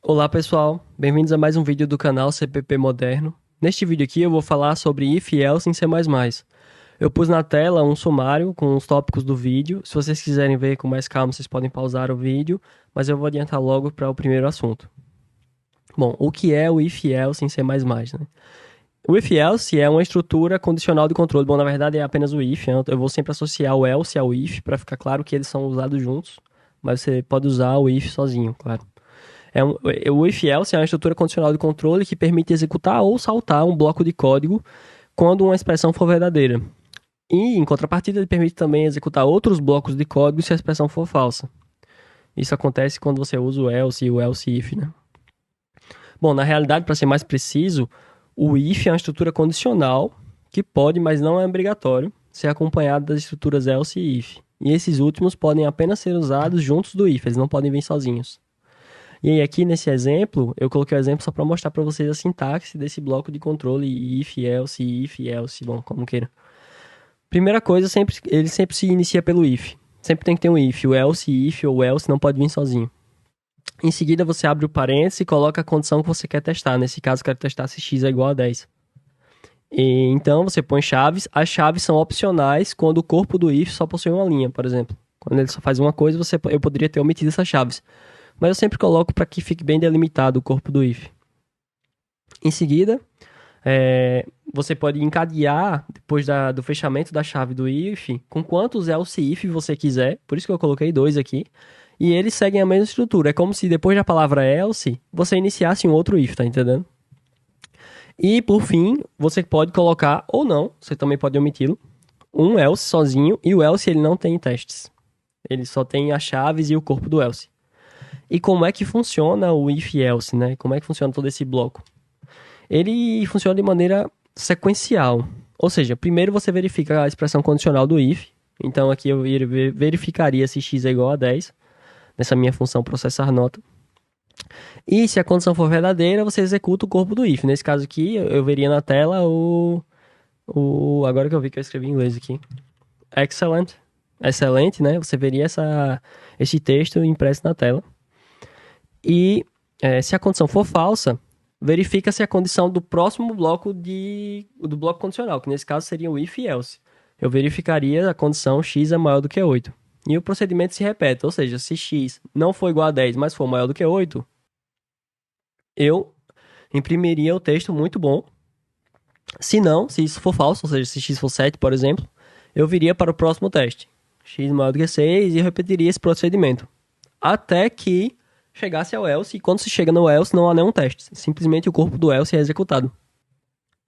Olá pessoal, bem-vindos a mais um vídeo do canal CPP Moderno. Neste vídeo aqui eu vou falar sobre if e else em C++. Eu pus na tela um sumário com os tópicos do vídeo. Se vocês quiserem ver com mais calma, vocês podem pausar o vídeo, mas eu vou adiantar logo para o primeiro assunto. Bom, o que é o if e else em C++, né? O if e else é uma estrutura condicional de controle. Bom, na verdade é apenas o if, né? Eu vou sempre associar o else ao if para ficar claro que eles são usados juntos, mas você pode usar o if sozinho, claro. O if-else é uma estrutura condicional de controle que permite executar ou saltar um bloco de código quando uma expressão for verdadeira. E, em contrapartida, ele permite também executar outros blocos de código se a expressão for falsa. Isso acontece quando você usa o else e o else if, né? Bom, na realidade, para ser mais preciso, o if é uma estrutura condicional que pode, mas não é obrigatório, ser acompanhado das estruturas else e if. E esses últimos podem apenas ser usados juntos do if, eles não podem vir sozinhos. E aí, aqui nesse exemplo, eu coloquei o exemplo só para mostrar para vocês a sintaxe desse bloco de controle if, else, bom, como queira. Primeira coisa, ele sempre se inicia pelo if. Sempre tem que ter um if. O else, if ou else não pode vir sozinho. Em seguida, você abre o parênteses e coloca a condição que você quer testar. Nesse caso, eu quero testar se x é igual a 10. E, então, você põe chaves. As chaves são opcionais quando o corpo do if só possui uma linha, por exemplo. Quando ele só faz uma coisa, eu poderia ter omitido essas chaves. Mas eu sempre coloco para que fique bem delimitado o corpo do if. Em seguida, você pode encadear, depois do fechamento da chave do if, com quantos else if você quiser. Por isso que eu coloquei dois aqui. E eles seguem a mesma estrutura. É como se depois da palavra else, você iniciasse um outro if, tá entendendo? E, por fim, você pode colocar, ou não, você também pode omiti-lo, um else sozinho. E o else ele não tem testes. Ele só tem as chaves e o corpo do else. E como é que funciona o if-else, né? Como é que funciona todo esse bloco? Ele funciona de maneira sequencial. Ou seja, primeiro você verifica a expressão condicional do if. Então aqui eu verificaria se x é igual a 10, nessa minha função processar nota. E se a condição for verdadeira, você executa o corpo do if. Nesse caso aqui, eu veria na tela agora que eu vi que eu escrevi em inglês aqui. Excellent. Excelente, né? Você veria esse texto impresso na tela. E se a condição for falsa, verifica-se a condição do próximo bloco do bloco condicional, que nesse caso seria o if e else. Eu verificaria a condição x é maior do que 8. E o procedimento se repete, ou seja, se x não for igual a 10, mas for maior do que 8, eu imprimiria o texto muito bom. Se não, se isso for falso, ou seja, se x for 7, por exemplo, eu viria para o próximo teste. X maior do que 6 e repetiria esse procedimento. Até que chegasse ao else, e quando se chega no else, não há nenhum teste. Simplesmente o corpo do else é executado.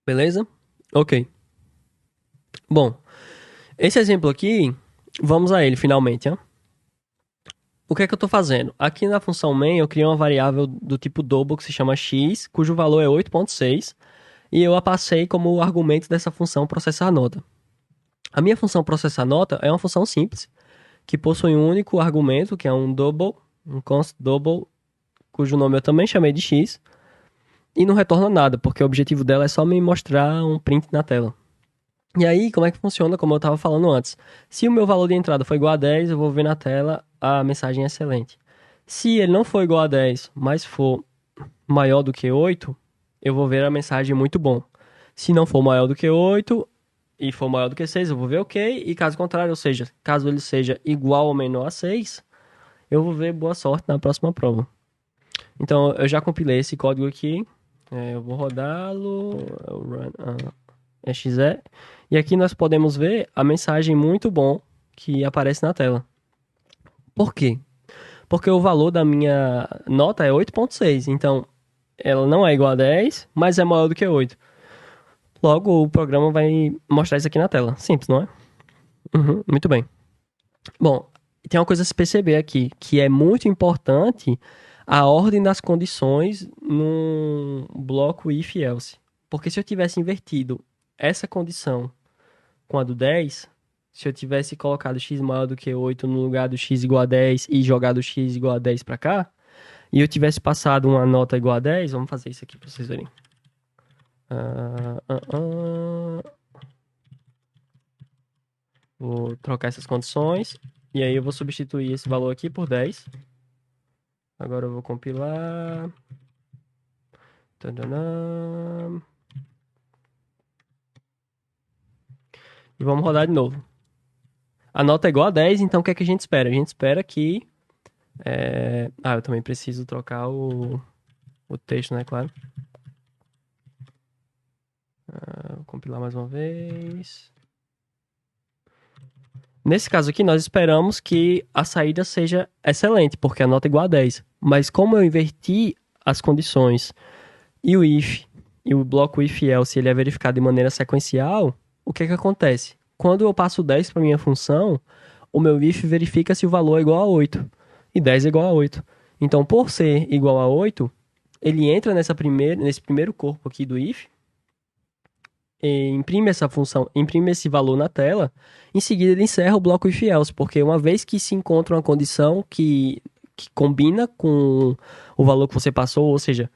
Beleza? Ok. Bom, esse exemplo aqui, vamos a ele finalmente. Hein? O que é que eu estou fazendo? Aqui na função main, eu criei uma variável do tipo double que se chama x, cujo valor é 8.6, e eu a passei como argumento dessa função processar nota. A minha função processar nota é uma função simples, que possui um único argumento, que é um double, um const double, cujo nome eu também chamei de x, e não retorna nada, porque o objetivo dela é só me mostrar um print na tela. E aí, como é que funciona? Como eu estava falando antes. Se o meu valor de entrada for igual a 10, eu vou ver na tela a mensagem excelente. Se ele não for igual a 10, mas for maior do que 8, eu vou ver a mensagem muito bom. Se não for maior do que 8 e for maior do que 6, eu vou ver ok. E caso contrário, ou seja, caso ele seja igual ou menor a 6, eu vou ver boa sorte na próxima prova. Então, eu já compilei esse código aqui. Eu vou rodá-lo. Run exe. E aqui nós podemos ver a mensagem muito bom que aparece na tela. Por quê? Porque o valor da minha nota é 8.6. Então, ela não é igual a 10, mas é maior do que 8. Logo, o programa vai mostrar isso aqui na tela. Simples, não é? Uhum, muito bem. Bom, tem uma coisa a se perceber aqui, que é muito importante a ordem das condições num bloco if-else. Porque se eu tivesse invertido essa condição com a do 10, se eu tivesse colocado x maior do que 8 no lugar do x igual a 10 e jogado x igual a 10 para cá, e eu tivesse passado uma nota igual a 10, vamos fazer isso aqui para vocês verem. Vou trocar essas condições. E aí eu vou substituir esse valor aqui por 10. Agora eu vou compilar. Tadadã. E vamos rodar de novo. A nota é igual a 10, então o que é que a gente espera? A gente espera que... eu também preciso trocar o texto, né? Claro. Vou compilar mais uma vez. Nesse caso aqui, nós esperamos que a saída seja excelente, porque a nota é igual a 10. Mas como eu inverti as condições e o if, e o bloco if-else, ele é verificado de maneira sequencial, o que é que acontece? Quando eu passo 10 para minha função, o meu if verifica se o valor é igual a 8. E 10 é igual a 8. Então, por ser igual a 8, ele entra nesse primeiro corpo aqui do if, e imprime essa função, imprime esse valor na tela, em seguida ele encerra o bloco if-else, porque uma vez que se encontra uma condição que combina com o valor que você passou, ou seja,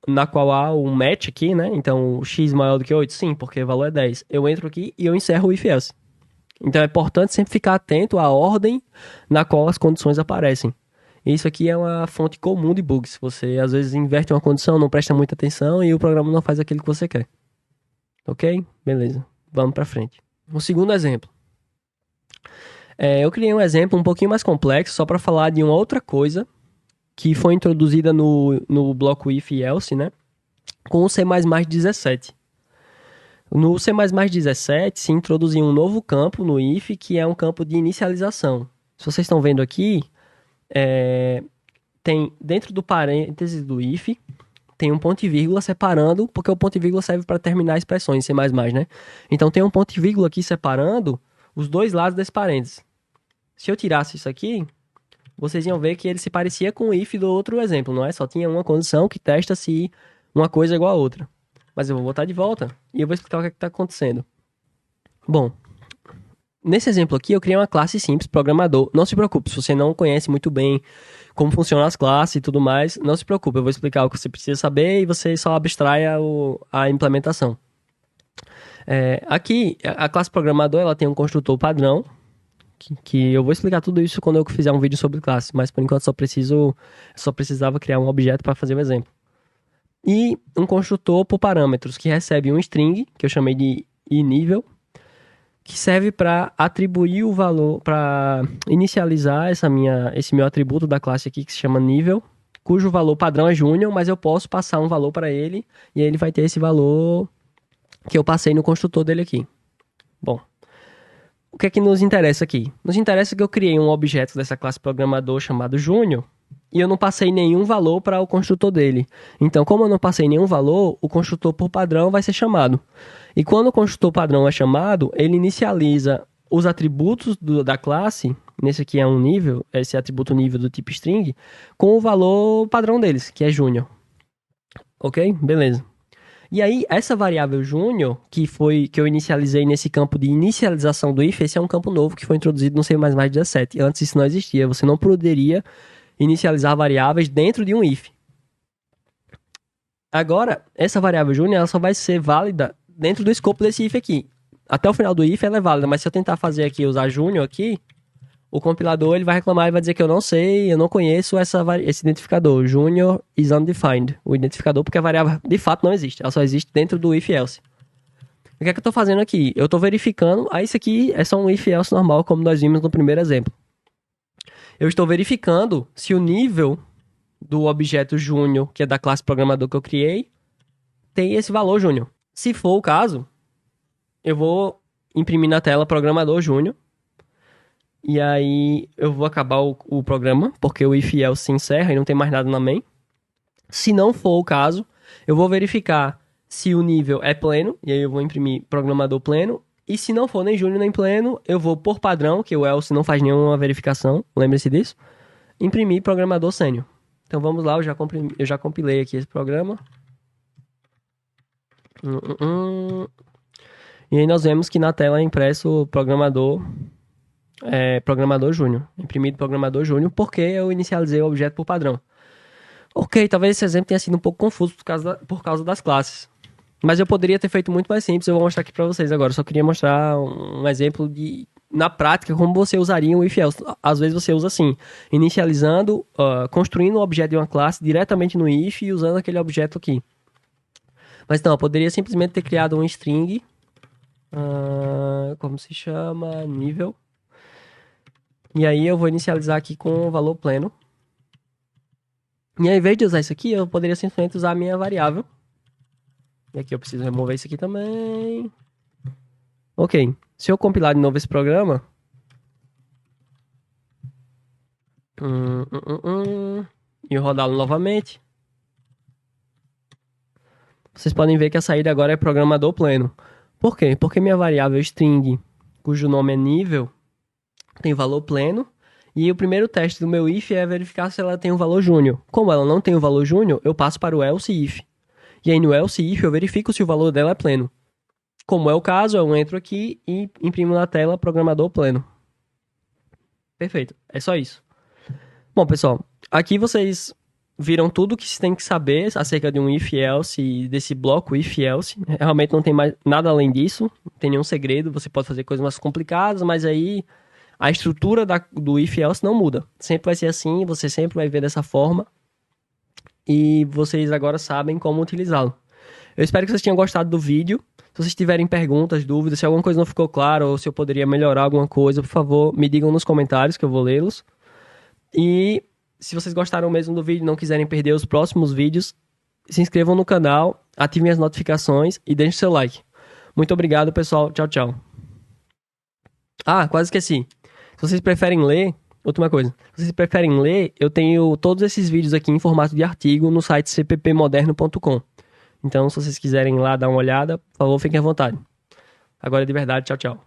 na qual há um match aqui, né? Então, x maior do que 8, sim, porque o valor é 10. Eu entro aqui e eu encerro o if-else. Então, é importante sempre ficar atento à ordem na qual as condições aparecem. Isso aqui é uma fonte comum de bugs. Você, às vezes, inverte uma condição, não presta muita atenção e o programa não faz aquilo que você quer. Ok? Beleza. Vamos para frente. Um segundo exemplo. Eu criei um exemplo um pouquinho mais complexo, só para falar de uma outra coisa que foi introduzida no bloco if e else, né? Com o C++17. No C++17 se introduziu um novo campo no if, que é um campo de inicialização. Se vocês estão vendo aqui, tem dentro do parênteses do if, tem um ponto e vírgula separando, porque o ponto e vírgula serve para terminar expressões em C++, né? Então tem um ponto e vírgula aqui separando os dois lados desse parênteses. Se eu tirasse isso aqui, vocês iam ver que ele se parecia com o if do outro exemplo, não é? Só tinha uma condição que testa se uma coisa é igual a outra. Mas eu vou voltar de volta e eu vou explicar o que está acontecendo. Bom, nesse exemplo aqui eu criei uma classe simples, programador. Não se preocupe, se você não conhece muito bem como funcionam as classes e tudo mais, não se preocupe, eu vou explicar o que você precisa saber e você só abstrai a implementação. Aqui, a classe programador ela tem um construtor padrão, que eu vou explicar tudo isso quando eu fizer um vídeo sobre classe, mas por enquanto só precisava criar um objeto para fazer o exemplo. E um construtor por parâmetros, que recebe um string, que eu chamei de iNível, que serve para atribuir o valor, para inicializar esse meu atributo da classe aqui, que se chama nível, cujo valor padrão é Junior, mas eu posso passar um valor para ele, e aí ele vai ter esse valor que eu passei no construtor dele aqui. Bom, o que é que nos interessa aqui? Nos interessa que eu criei um objeto dessa classe programador chamado Junior, e eu não passei nenhum valor para o construtor dele. Então, como eu não passei nenhum valor, o construtor por padrão vai ser chamado. E quando o construtor padrão é chamado, ele inicializa os atributos da classe, nesse aqui é um nível, esse atributo nível do tipo string, com o valor padrão deles, que é Junior. Ok? Beleza. E aí, essa variável Junior, que eu inicializei nesse campo de inicialização do if, esse é um campo novo que foi introduzido no C++17. Antes isso não existia, você não poderia inicializar variáveis dentro de um if. Agora, essa variável Junior ela só vai ser válida dentro do escopo desse if aqui. Até o final do if ela é válida, mas se eu tentar fazer aqui, usar Junior aqui, o compilador ele vai reclamar e vai dizer que eu não sei, eu não conheço esse identificador, Junior is undefined, o identificador, porque a variável de fato não existe, ela só existe dentro do if-else. O que é que eu estou fazendo aqui? Eu estou verificando, isso aqui é só um if-else normal, como nós vimos no primeiro exemplo. Eu estou verificando se o nível do objeto Junior, que é da classe programador que eu criei, tem esse valor Junior. Se for o caso, eu vou imprimir na tela programador Junior, e aí eu vou acabar o programa, porque o if-else se encerra e não tem mais nada na main. Se não for o caso, eu vou verificar se o nível é pleno, e aí eu vou imprimir programador pleno. E se não for nem júnior nem pleno, eu vou por padrão, que o else não faz nenhuma verificação, lembre-se disso, imprimir programador sênior. Então vamos lá, eu já compilei aqui esse programa. E aí nós vemos que na tela é impresso o programador júnior, imprimido programador júnior, porque eu inicializei o objeto por padrão. Ok, talvez esse exemplo tenha sido um pouco confuso por causa das classes. Mas eu poderia ter feito muito mais simples, eu vou mostrar aqui para vocês agora. Eu só queria mostrar um exemplo na prática, como você usaria um if-else. Às vezes você usa assim, inicializando, construindo um objeto de uma classe diretamente no if e usando aquele objeto aqui. Mas não, eu poderia simplesmente ter criado um string, como se chama, nível. E aí eu vou inicializar aqui com o valor pleno. E ao invés de usar isso aqui, eu poderia simplesmente usar a minha variável. E aqui eu preciso remover isso aqui também. Ok, se eu compilar de novo esse programa... e rodá-lo novamente... Vocês podem ver que a saída agora é programador pleno. Por quê? Porque minha variável string, cujo nome é nível, tem valor pleno. E o primeiro teste do meu if é verificar se ela tem um valor júnior. Como ela não tem um valor júnior, eu passo para o else if. E aí no else if eu verifico se o valor dela é pleno. Como é o caso, eu entro aqui e imprimo na tela programador pleno. Perfeito, é só isso. Bom, pessoal, aqui vocês viram tudo que se tem que saber acerca de um if-else e desse bloco if-else. Realmente não tem mais nada além disso, não tem nenhum segredo, você pode fazer coisas mais complicadas, mas aí a estrutura do if-else não muda. Sempre vai ser assim, você sempre vai ver dessa forma e vocês agora sabem como utilizá-lo. Eu espero que vocês tenham gostado do vídeo. Se vocês tiverem perguntas, dúvidas, se alguma coisa não ficou clara ou se eu poderia melhorar alguma coisa, por favor, me digam nos comentários que eu vou lê-los. E se vocês gostaram mesmo do vídeo e não quiserem perder os próximos vídeos, se inscrevam no canal, ativem as notificações e deixem seu like. Muito obrigado, pessoal. Tchau, tchau. Ah, quase esqueci. Se vocês preferem ler, última coisa. Se vocês preferem ler, eu tenho todos esses vídeos aqui em formato de artigo no site cppmoderno.com. Então, se vocês quiserem ir lá dar uma olhada, por favor, fiquem à vontade. Agora, de verdade, tchau, tchau.